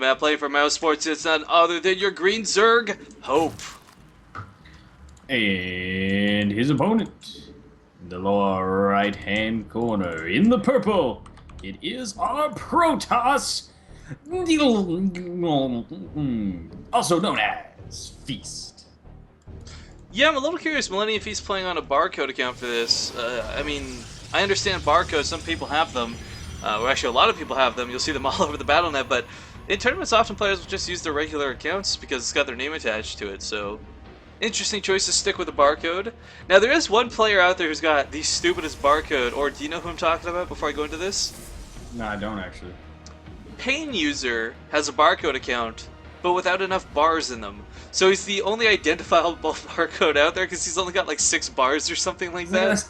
Matt playing for Mouse Sports, it's none other than your green Zerg, Hope. And his opponent, in the lower right-hand corner, in the purple, it is our Protoss, also known as Feast. Yeah, I'm a little curious, Millennium Feast playing on a barcode account for this. I mean, I understand barcodes, some people have them. Well, actually, a lot of people have them. You'll see them all over the BattleNet, but in tournaments, often players will just use their regular accounts because it's got their name attached to it, so interesting choice to stick with the barcode. Now, there is one player out there who's got the stupidest barcode, or do you know who I'm talking about before I go into this? No, I don't actually. Pain User has a barcode account, but without enough bars in them. So he's the only identifiable barcode out there because he's only got like 6 bars or something like that.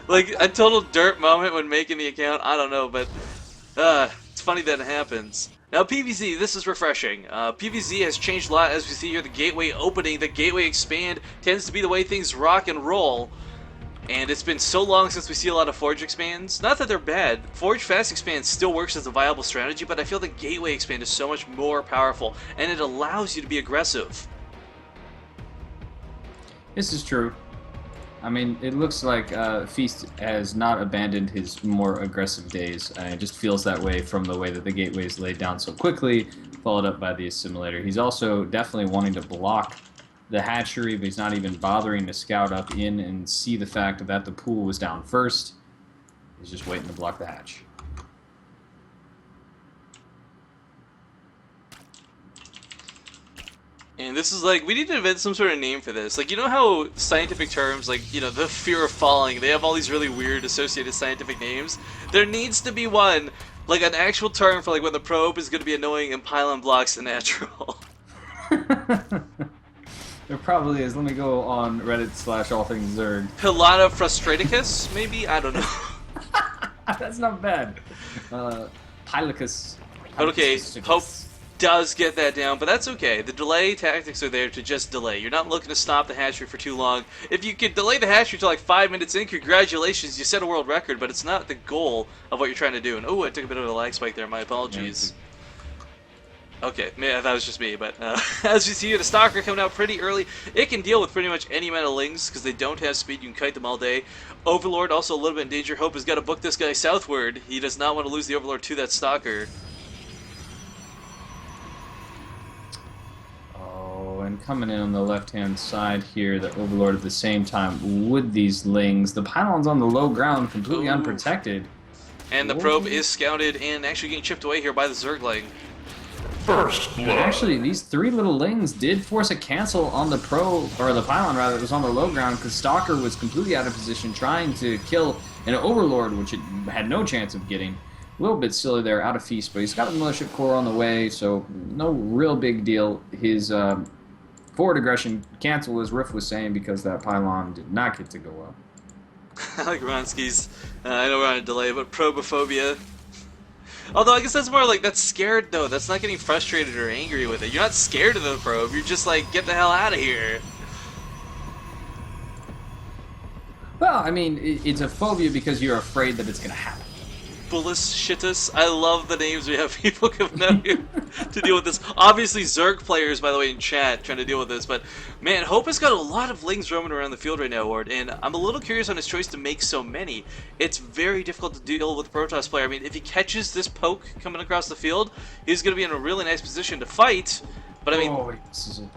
Like a total dirt moment when making the account, I don't know, but it's funny that it happens. Now PvZ, this is refreshing. PvZ has changed a lot as we see here, the gateway opening, the gateway expand tends to be the way things rock and roll. And it's been so long since we see a lot of Forge expands. Not that they're bad. Forge Fast expand still works as a viable strategy, but I feel the gateway expand is so much more powerful, and it allows you to be aggressive. This is true. I mean, it looks like Feast has not abandoned his more aggressive days. It just feels that way from the way that the gateway is laid down so quickly, followed up by the assimilator. He's also definitely wanting to block the hatchery, but he's not even bothering to scout up in and see the fact that the pool was down first. He's just waiting to block the hatch. And this is like, we need to invent some sort of name for this. Like, you know how scientific terms, like, you know, the fear of falling, they have all these really weird associated scientific names? There needs to be one, like an actual term for like when the probe is going to be annoying and pylon blocks the natural. There probably is. Let me go on Reddit / all things Zerg. Pilata frustraticus, maybe? I don't know. That's not bad. Hylicus. But okay, Hope does get that down, but that's okay. The delay tactics are there to just delay. You're not looking to stop the hatchery for too long. If you could delay the hatchery to like 5 minutes in, congratulations, you set a world record, but it's not the goal of what you're trying to do. And oh, I took a bit of a lag spike there, my apologies. Okay, that was just me, but as you see here, the Stalker coming out pretty early. It can deal with pretty much any amount of lings because they don't have speed. You can kite them all day. Overlord also a little bit in danger. Hope has got to book this guy southward. He does not want to lose the Overlord to that Stalker. And coming in on the left-hand side here, the Overlord at the same time with these lings. The pylon's on the low ground, completely unprotected. And the probe is scouted and actually getting chipped away here by the Zergling. First blood. Actually, these 3 little lings did force a cancel on the probe, or the pylon rather, that was on the low ground, because Stalker was completely out of position trying to kill an Overlord, which it had no chance of getting. A little bit silly there, out of Feast, but he's got a militia core on the way, so no real big deal. His forward aggression cancel, as Riff was saying, because that pylon did not get to go up. I like Ronski's, I know we're on a delay, but probophobia. Although I guess that's more like, that's scared though, that's not getting frustrated or angry with it. You're not scared of the probe, you're just like, get the hell out of here. Well, I mean, it's a phobia because you're afraid that it's going to happen. Bullis Shittus. I love the names we have people coming out here to deal with this. Obviously, Zerg players, by the way, in chat trying to deal with this, but man, Hope has got a lot of lings roaming around the field right now, Ward, and I'm a little curious on his choice to make so many. It's very difficult to deal with a Protoss player. I mean, if he catches this poke coming across the field, he's going to be in a really nice position to fight, but I mean... Oh, wait, this is a...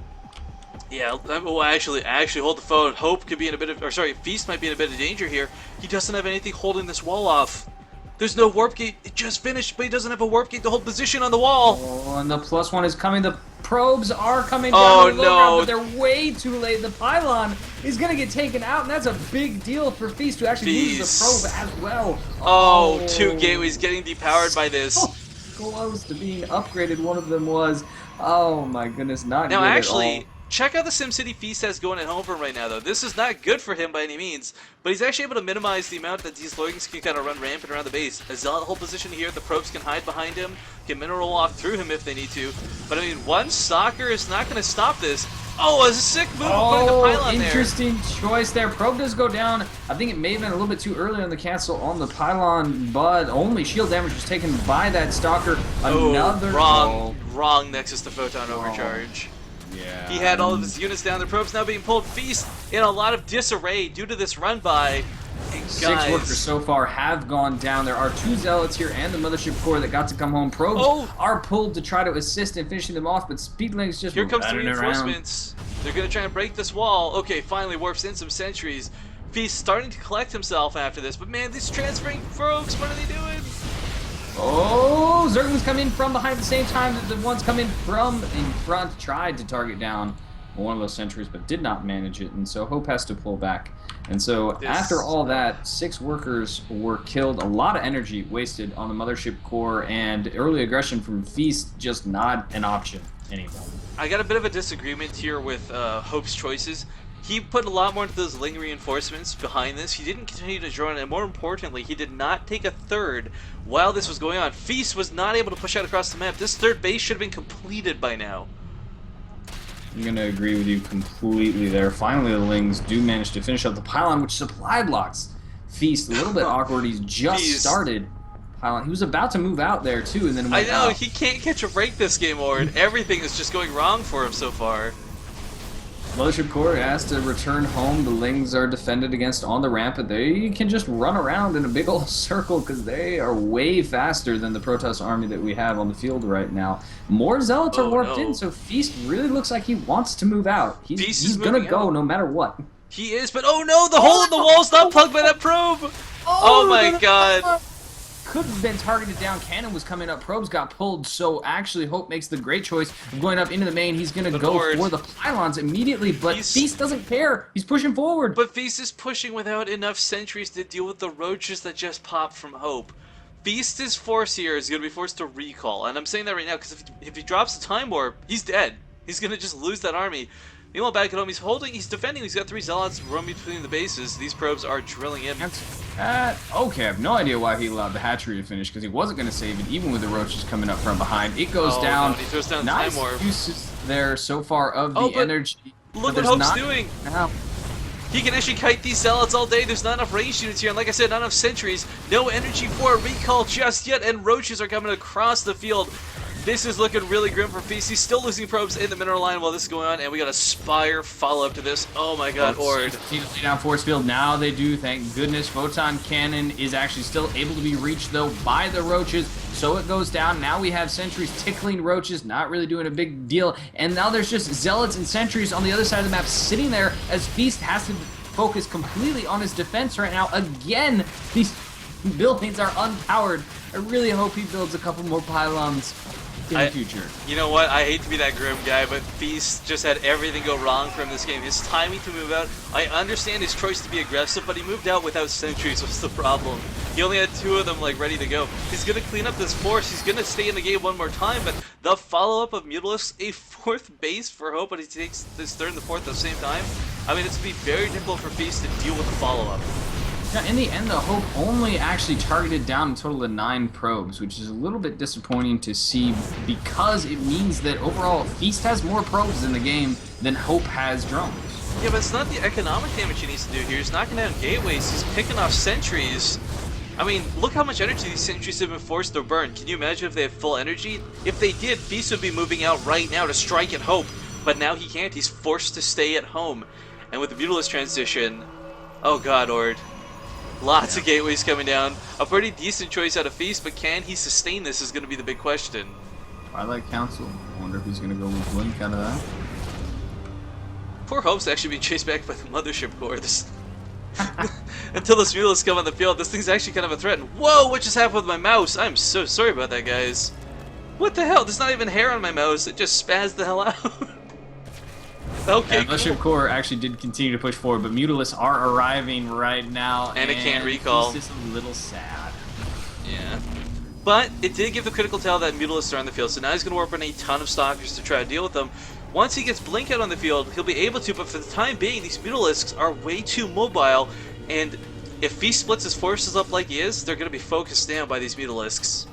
Yeah, well, actually, hold the phone. Hope could be in a bit of... Or, sorry, Feast might be in a bit of danger here. He doesn't have anything holding this wall off. There's no warp gate. It just finished, but he doesn't have a warp gate to hold position on the wall. Oh, and the +1 is coming. The probes are coming down the low ground, but they're way too late. The pylon is going to get taken out, and that's a big deal for Feast, who actually uses the probe as well. Oh, 2 gateways getting depowered by this. So close to being upgraded. One of them was. Oh my goodness, not now, good actually, at all. Check out the SimCity Feast has going at home for him right now, though. This is not good for him by any means, but he's actually able to minimize the amount that these lurgings can kind of run rampant around the base. A Zealot hold position here, the probes can hide behind him, can mineral walk through him if they need to, but I mean, one Stalker is not going to stop this. Oh, a sick move of putting a pylon there. Interesting choice there. Probe does go down. I think it may have been a little bit too early on the cancel on the pylon, but only shield damage was taken by that Stalker. Another wrong Nexus to Photon Overcharge. Yeah. He had all of his units down. The probes now being pulled. Feast in a lot of disarray due to this run by. And 6 workers so far have gone down. There are 2 Zealots here and the Mothership Core that got to come home. Probes are pulled to try to assist in finishing them off, but Speedlings just here comes the running reinforcements. They're going to try and break this wall. Okay, finally warps in some sentries. Feast starting to collect himself after this, but man, these transferring probes, what are they doing? Oh, Zerglings come in from behind at the same time that the ones come in from in front. Tried to target down one of those sentries, but did not manage it, and so Hope has to pull back. And so after all that, 6 workers were killed, a lot of energy wasted on the Mothership Core, and early aggression from Feast just not an option anymore. I got a bit of a disagreement here with Hope's choices. He put a lot more into those lingering reinforcements behind this. He didn't continue to join, and more importantly, he did not take a third while this was going on. Feast was not able to push out across the map. This third base should have been completed by now. I'm going to agree with you completely there. Finally, the Lings do manage to finish up the pylon, which supply blocks Feast. A little bit awkward. He's just started pylon. He was about to move out there, too, and then went out. He can't catch a break this game, Ord. Everything is just going wrong for him so far. Mothership Core has to return home. The Lings are defended against on the ramp, but they can just run around in a big old circle because they are way faster than the Protoss army that we have on the field right now. More Zealots are warped in, so Feast really looks like he wants to move out. He's going to go no matter what. He is, but oh no, the hole in the wall's not plugged by that probe! Oh my god. Could have been targeted down. Cannon was coming up. Probes got pulled, so actually Hope makes the great choice of going up into the main. He's going to go for the pylons immediately, but Feast doesn't care. He's pushing forward. But Feast is pushing without enough sentries to deal with the roaches that just popped from Hope. Feast's force here is going to be forced to recall, and I'm saying that right now because if he drops the Time Warp, he's dead. He's going to just lose that army. Meanwhile, back at home, he's defending. He's got 3 Zealots roaming between the bases. These probes are drilling in. Okay, I have no idea why he allowed the hatchery to finish, because he wasn't going to save it, even with the roaches coming up from behind. It goes down. No, he throws down nice Time Warp. Uses there so far of the energy. Look what Hope's doing. He can actually kite these Zealots all day. There's not enough range units here, and like I said, not enough sentries. No energy for a recall just yet, and roaches are coming across the field. This is looking really grim for Feast. He's still losing probes in the mineral line while this is going on, and we got a Spire follow-up to this. Oh my god, Ord. Down force field. Now they do, thank goodness. Photon Cannon is actually still able to be reached, though, by the roaches, so it goes down. Now we have sentries tickling roaches, not really doing a big deal, and now there's just Zealots and sentries on the other side of the map sitting there as Feast has to focus completely on his defense right now. Again, these buildings are unpowered. I really hope he builds a couple more pylons in the future. You know what? I hate to be that grim guy, but Feast just had everything go wrong from this game. His timing to move out, I understand his choice to be aggressive, but he moved out without sentries was the problem. He only had 2 of them like ready to go. He's going to clean up this force. He's going to stay in the game one more time, but the follow-up of Mutalisks, a 4th base for Hope, but he takes this 3rd and the 4th at the same time. I mean, it's going to be very difficult for Feast to deal with the follow-up. Now, in the end, the Hope only actually targeted down a total of 9 probes, which is a little bit disappointing to see because it means that overall Feast has more probes in the game than Hope has drones. Yeah, but it's not the economic damage he needs to do here. He's knocking down gateways. He's picking off sentries. I mean, look how much energy these sentries have been forced to burn. Can you imagine if they had full energy? If they did, Feast would be moving out right now to strike at Hope. But now he can't. He's forced to stay at home. And with the Mutalist transition, oh god, Ord. Lots of gateways coming down. A pretty decent choice out of Feast, but can he sustain this is going to be the big question. Twilight Council. I wonder if he's going to go with Blink out of that. Poor Hope's actually being chased back by the Mothership Core. Until the Mutalisks come on the field, this thing's actually kind of a threat. Whoa, what just happened with my mouse? I'm so sorry about that, guys. What the hell? There's not even hair on my mouse. It just spazzed the hell out. Okay, yeah, Mothership Core actually did continue to push forward, but Mutalisks are arriving right now, and it can't recall. It's just a little sad. Yeah. But it did give the critical tell that Mutalisks are on the field, so now he's going to warp in a ton of Stalkers to try to deal with them. Once he gets Blink out on the field, he'll be able to, but for the time being, these Mutalisks are way too mobile, and if Feast splits his forces up like he is, they're going to be focused down by these Mutalisks.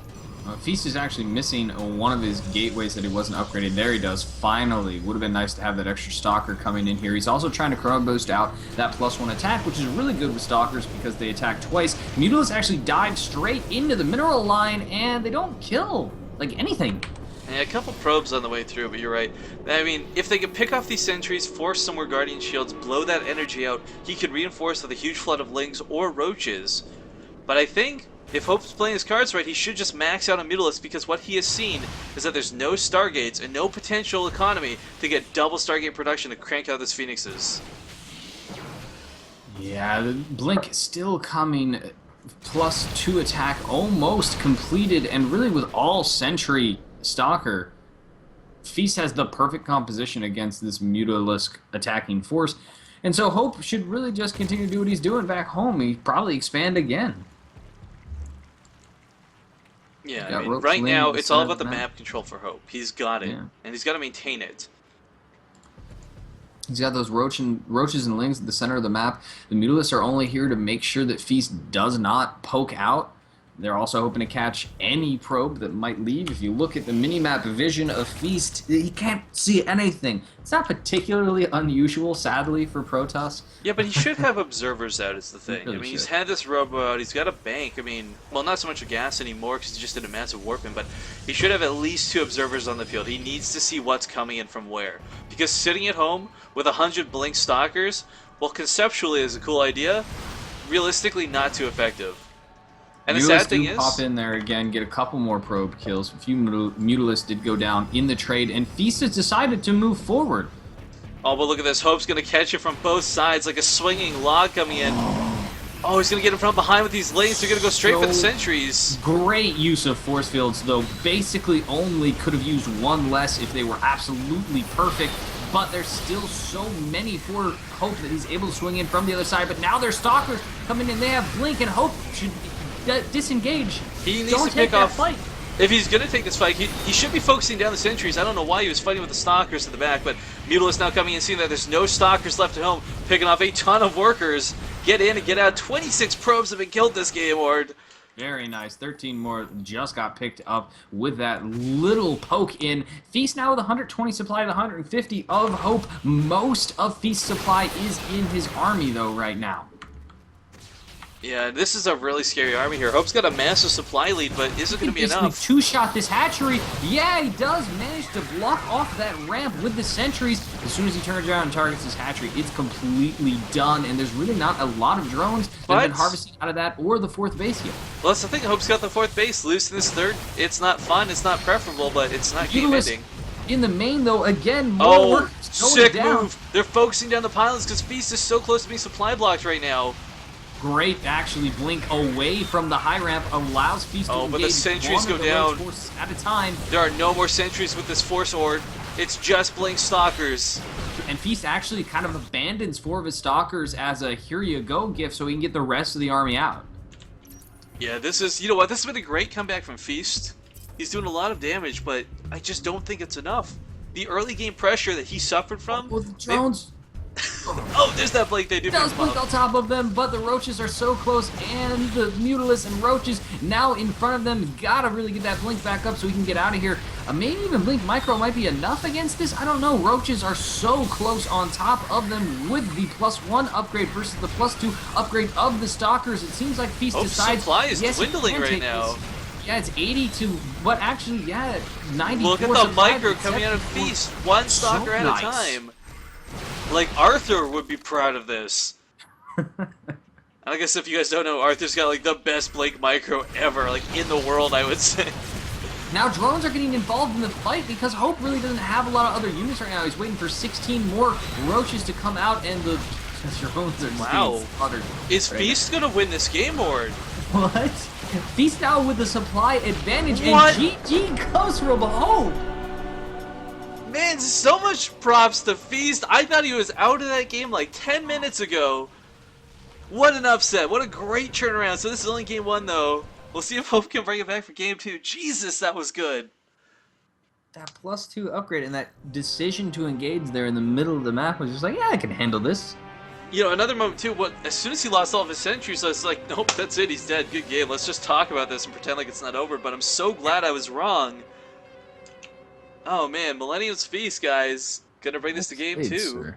Feast is actually missing one of his gateways that he wasn't upgraded. There he does, finally. Would have been nice to have that extra Stalker coming in here. He's also trying to Chrono Boost out that +1 attack, which is really good with Stalkers because they attack twice. Mutalisk actually dives straight into the mineral line, and they don't kill, like, anything. Yeah, a couple probes on the way through, but you're right. I mean, if they could pick off these sentries, force some more Guardian Shields, blow that energy out, he could reinforce with a huge flood of Lings or Roaches. But I think if Hope's playing his cards right, he should just max out on Mutalisk, because what he has seen is that there's no Stargates and no potential economy to get double Stargate production to crank out this Phoenixes. Yeah, the Blink is still coming. +2 attack almost completed, and really with all Sentry Stalker, Feast has the perfect composition against this Mutalisk attacking force. And so Hope should really just continue to do what he's doing back home. He probably expand again. Yeah, I mean, right now, it's all about the map control for Hope. He's got it, and he's got to maintain it. He's got those roaches and lings at the center of the map. The Mutalisks are only here to make sure that Feast does not poke out. They're also hoping to catch any probe that might leave. If you look at the minimap vision of Feast, he can't see anything. It's not particularly unusual, sadly, for Protoss. Yeah, but he should have observers out, is the thing. I mean, he's had this robo out, he's got a bank. I mean, well, not so much a gas anymore because he just did a massive warping, but he should have at least 2 observers on the field. He needs to see what's coming in from where. Because sitting at home with 100 Blink Stalkers, well, conceptually is a cool idea, realistically not too effective. And the sad thing is, pop in there again, get a couple more probe kills. A few Mutalisks did go down in the trade, and Feast has decided to move forward. Oh, but look at this. Hope's going to catch it from both sides like a swinging log coming in. Oh, he's going to get him from behind with these lanes. They're going to go straight for the sentries. Great use of force fields, though. Basically only could have used one less if they were absolutely perfect. But there's still so many for Hope that he's able to swing in from the other side. But now their Stalkers coming in. They have Blink, and Hope should disengage. He needs to pick off. If he's going to take this fight, he should be focusing down the sentries. I don't know why he was fighting with the Stalkers in the back, but Mutalisk now coming and seeing that there's no Stalkers left at home, picking off a ton of workers. Get in and get out. 26 probes have been killed this game, Ord. Very nice. 13 more just got picked up with that little poke in. Feast now with 120 supply to 150 of Hope. Most of Feast's supply is in his army, though, right now. Yeah, this is a really scary army here. Hope's got a massive supply lead, but is it going to be enough? Two-shot this hatchery. Yeah, he does manage to block off that ramp with the sentries. As soon as he turns around and targets his hatchery, it's completely done, and there's really not a lot of drones that have been harvesting out of that or the 4th base yet. Well, that's the thing. Hope's got the 4th base. Losing this 3rd, it's not fun, it's not preferable, but it's not game-ending. In the main, though, again, more work sick move. They're focusing down the pylons because Feast is so close to being supply blocked right now. Great, actually, Blink away from the high ramp allows Feast to engage. But the sentries go down at a time. There are no more sentries with this force Ord. It's just Blink Stalkers. And Feast actually kind of abandons 4 of his Stalkers as a here you go gift so he can get the rest of the army out. Yeah, this is, you know what, this has been a great comeback from Feast. He's doing a lot of damage, but I just don't think it's enough. The early game pressure that he suffered from... Well, the drones... Oh, there's that Blink they do. Does Blink on top of them, but the Roaches are so close, and the Mutalisks and Roaches now in front of them. Gotta really get that Blink back up so we can get out of here. Maybe even Blink Micro might be enough against this. I don't know. Roaches are so close on top of them with the +1 upgrade versus the +2 upgrade of the Stalkers. It seems like Feast decides. Supply is dwindling right now. Yeah, it's 80 to what actually, yeah, 94. Look at the micro coming out of Feast. 1 Stalker at a time. Like, Arthur would be proud of this. I guess if you guys don't know, Arthur's got, like, the best Blink Micro ever, like, in the world, I would say. Now drones are getting involved in the fight because Hope really doesn't have a lot of other units right now. He's waiting for 16 more Roaches to come out, and the drones are just being slaughtered. Is Feast gonna win this game, or what? Feast now with the supply advantage, and GG goes from Hope. Man, so much props to Feast. I thought he was out of that game like 10 minutes ago. What an upset. What a great turnaround. So this is only game 1, though. We'll see if Hope can bring it back for game 2. Jesus, that was good. That +2 upgrade and that decision to engage there in the middle of the map was just like, yeah, I can handle this. You know, another moment too. As soon as he lost all of his sentries, I was like, nope, that's it. He's dead. Good game. Let's just talk about this and pretend like it's not over. But I'm so glad I was wrong. Oh man, Millennium's Feast, guys. Gonna bring this to game 2.